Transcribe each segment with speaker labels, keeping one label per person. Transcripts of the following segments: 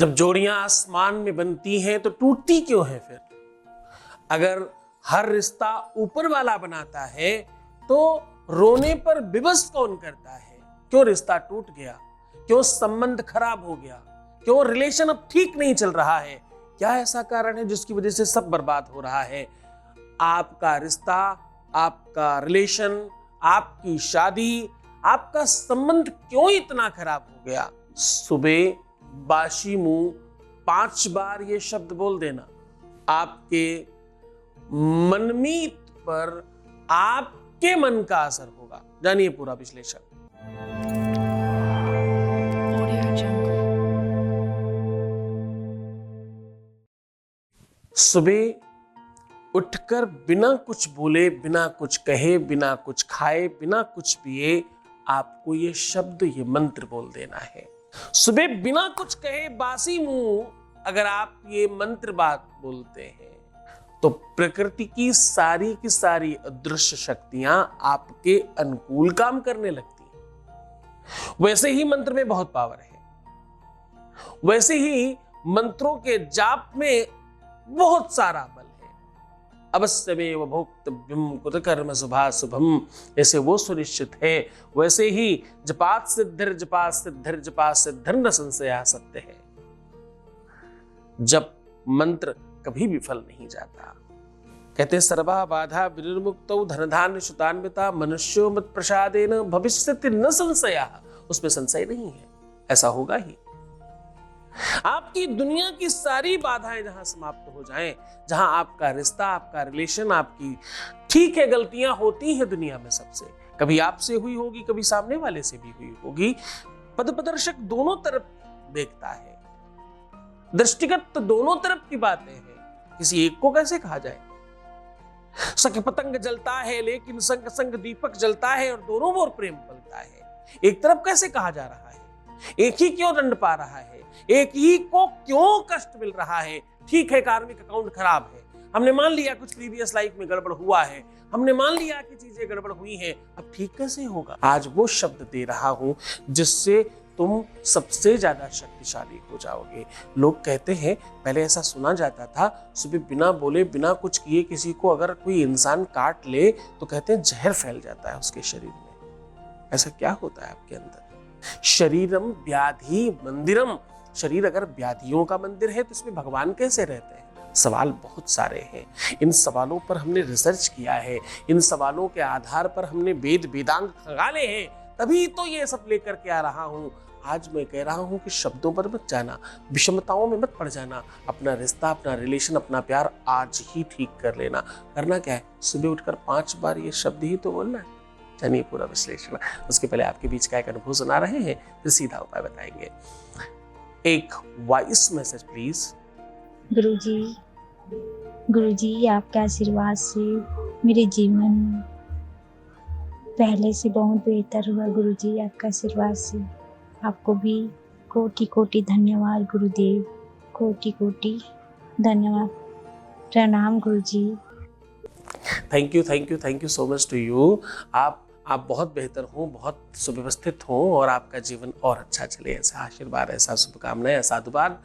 Speaker 1: जब जोड़ियां आसमान में बनती हैं तो टूटती क्यों है फिर? अगर हर रिश्ता ऊपर वाला बनाता है तो रोने पर विवश कौन करता है? क्यों रिश्ता टूट गया? क्यों संबंध खराब हो गया? क्यों रिलेशन अब ठीक नहीं चल रहा है? क्या ऐसा कारण है जिसकी वजह से सब बर्बाद हो रहा है? आपका रिश्ता, आपका रिलेशन, आपकी शादी, आपका संबंध क्यों इतना खराब हो गया? सुबह बाशी मुंह 5 बार ये शब्द बोल देना आपके मनमीत पर आपके मन का असर होगा। जानिए पूरा विश्लेषण। सुबह उठकर बिना कुछ बोले, बिना कुछ कहे, बिना कुछ खाए, बिना कुछ पिए आपको ये शब्द, ये मंत्र बोल देना है। सुबह बिना कुछ कहे बासी मुंह अगर आप ये मंत्र बात बोलते हैं तो प्रकृति की सारी अदृश्य शक्तियां आपके अनुकूल काम करने लगती हैं। वैसे ही मंत्र में बहुत पावर है, वैसे ही मंत्रों के जाप में बहुत सारा बल है। अवश्यमेव भोक्तव्यम कृतकर्म शुभाशुभम, जैसे वो सुनिश्चित है वैसे ही जपात सिद्धिर जपात सिद्धिर जपात सिद्धिर न संशया सत्य है। जब मंत्र कभी विफल नहीं जाता। कहते सर्वा बाधा विनिर्मुक्तौ धनधान्य सुतान्विता मनुष्यो मत प्रसादेन भविष्यति न संशया, उसमें संशय नहीं है, ऐसा होगा ही। आपकी दुनिया की सारी बाधाएं जहां समाप्त हो जाएं, जहां आपका रिश्ता, आपका रिलेशन, आपकी ठीक है गलतियां होती हैं दुनिया में सबसे, कभी आपसे हुई होगी, कभी सामने वाले से भी हुई होगी। पदप्रदर्शक दोनों तरफ देखता है, दृष्टिगत तो दोनों तरफ की बातें हैं, किसी एक को कैसे कहा जाए? सख पतंग जलता है लेकिन संग संग दीपक जलता है और दोनों ओर प्रेम पलता है। एक तरफ कैसे कहा जा रहा है? एक ही क्यों दंड पा रहा है? एक ही को क्यों कष्ट मिल रहा है? ठीक है कार्मिक अकाउंट खराब है, हमने मान लिया कुछ प्रीवियस लाइफ में गड़बड़ हुआ है, हमने मान लिया कि चीजें गड़बड़ हुई हैं, अब ठीक कैसे होगा? आज वो शब्द दे रहा हूं जिससे तुम सबसे ज्यादा शक्तिशाली हो जाओगे। लोग कहते हैं, पहले ऐसा सुना जाता था, सुबह बिना बोले बिना कुछ किए किसी को अगर कोई इंसान काट ले तो कहते हैं जहर फैल जाता है उसके शरीर में। ऐसा क्या होता है आपके अंदर? शरीरम व्याधि मंदिरम, शरीर अगर व्याधियों का मंदिर है तो इसमें भगवान कैसे रहते हैं? सवाल बहुत सारे हैं। इन सवालों पर हमने रिसर्च किया है, इन सवालों के आधार पर हमने वेद वेदांग खंगाले हैं, तभी तो ये सब लेकर के आ रहा हूं। आज मैं कह रहा हूं कि शब्दों पर मत जाना, विषमताओं में मत पड़ जाना, अपना रिश्ता, अपना रिलेशन, अपना प्यार आज ही ठीक कर लेना। करना क्या है? सुबह उठकर 5 बार ये शब्द ही तो बोलना है। जानिए पूरा विश्लेषण। उसके पहले आपके बीच का एक अनुभव सुना रहे हैं, फिर सीधा उपाय बताएंगे। एक वॉइस मैसेज प्लीज।
Speaker 2: गुरुजी आपके आशीर्वाद से मेरे जीवन पहले से बहुत बेहतर हुआ। गुरुजी आपका आशीर्वाद से आपको भी कोटि कोटि धन्यवाद गुरुदेव, कोटि कोटि धन्यवाद, प्रणाम गुरुजी।
Speaker 1: Thank you so much to you. आप बहुत बेहतर हो, बहुत सुव्यवस्थित हो और आपका जीवन और अच्छा चले, ऐसा आशीर्वाद, ऐसा शुभकामनाएं, ऐसा साधुवाद।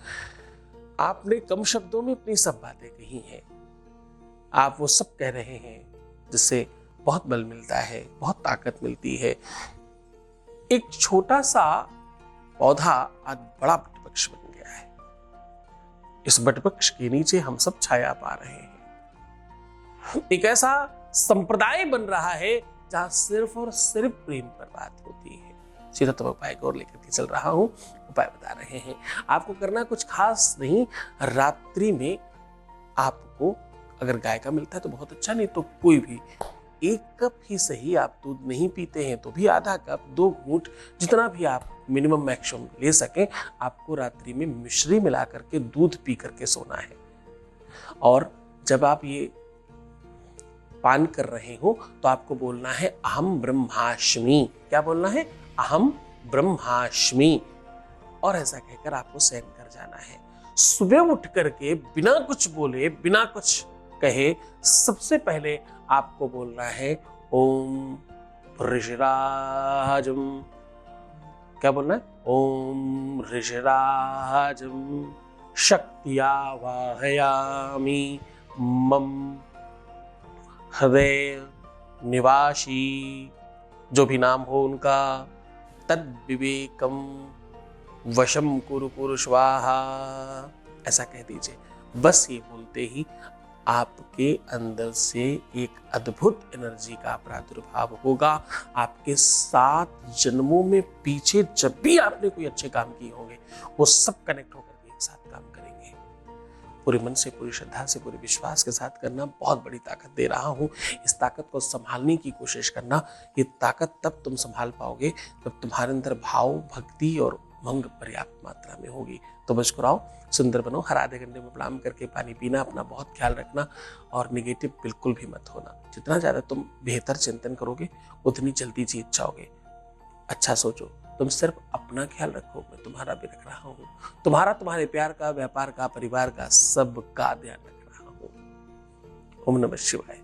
Speaker 1: आपने कम शब्दों में अपनी सब बातें कही हैं। आप वो सब कह रहे हैं जिससे बहुत बल मिलता है, बहुत ताकत मिलती है। एक छोटा सा पौधा आज बड़ा वटवृक्ष बन गया है। इस वटवृक्ष के नीचे हम सब छाया पा रहे हैं। एक ऐसा संप्रदाय बन रहा है जहां सिर्फ और सिर्फ प्रेम पर बात होती है। सीधा तो उपाय को लेकर के चल रहा हूं, उपाय बता रहे हैं। आपको करना कुछ खास नहीं, रात्रि में आपको अगर गाय का मिलता है तो बहुत अच्छा, नहीं तो कोई भी 1 कप ही सही, आप दूध नहीं पीते हैं तो भी आधा कप, 2 घूंट, जितना भी आप मिनिमम मैक्सिमम ले सकें, आपको रात्रि में मिश्री मिला करके दूध पी करके सोना है। और जब आप ये पान कर रहे हो तो आपको बोलना है अहम ब्रह्मास्मि। क्या बोलना है? अहम ब्रह्मास्मि। और ऐसा कहकर आपको शयन कर जाना है। सुबह उठ करके बिना कुछ बोले, बिना कुछ कहे, सबसे पहले आपको बोलना है ओम ऋषिराजम। क्या बोलना है? ओम ऋषिराजं शक्त्या वाहयामि मम हृदय निवासी, जो भी नाम हो उनका, तद विवेकम वशम कुरु कुरु स्वाहा, ऐसा कह दीजिए। बस ये बोलते ही आपके अंदर से एक अद्भुत एनर्जी का प्रादुर्भाव होगा। आपके 7 जन्मों में पीछे जब भी आपने कोई अच्छे काम किए होंगे वो सब कनेक्ट होकर के एक साथ काम करेंगे। पूरे मन से, पूरी श्रद्धा से, पूरे विश्वास के साथ करना। बहुत बड़ी ताकत दे रहा हूं, इस ताकत को संभालने की कोशिश करना। ये ताकत तब तुम संभाल पाओगे जब तुम्हारे अंदर भाव, भक्ति और मंग पर्याप्त मात्रा में होगी। तो मुस्कुराओ, सुंदर बनो। हर आधे घंटे में प्रणाम करके पानी पीना, अपना बहुत ख्याल रखना और निगेटिव बिल्कुल भी मत होना। जितना ज्यादा तुम बेहतर चिंतन करोगे उतनी जल्दी जीत जाओगे। अच्छा सोचो, तुम सिर्फ अपना ख्याल रखो, मैं तुम्हारा भी रख रहा हूँ। तुम्हारा, तुम्हारे प्यार का, व्यापार का, परिवार का, सबका ध्यान रख रहा हूँ। ओम नमः शिवाय।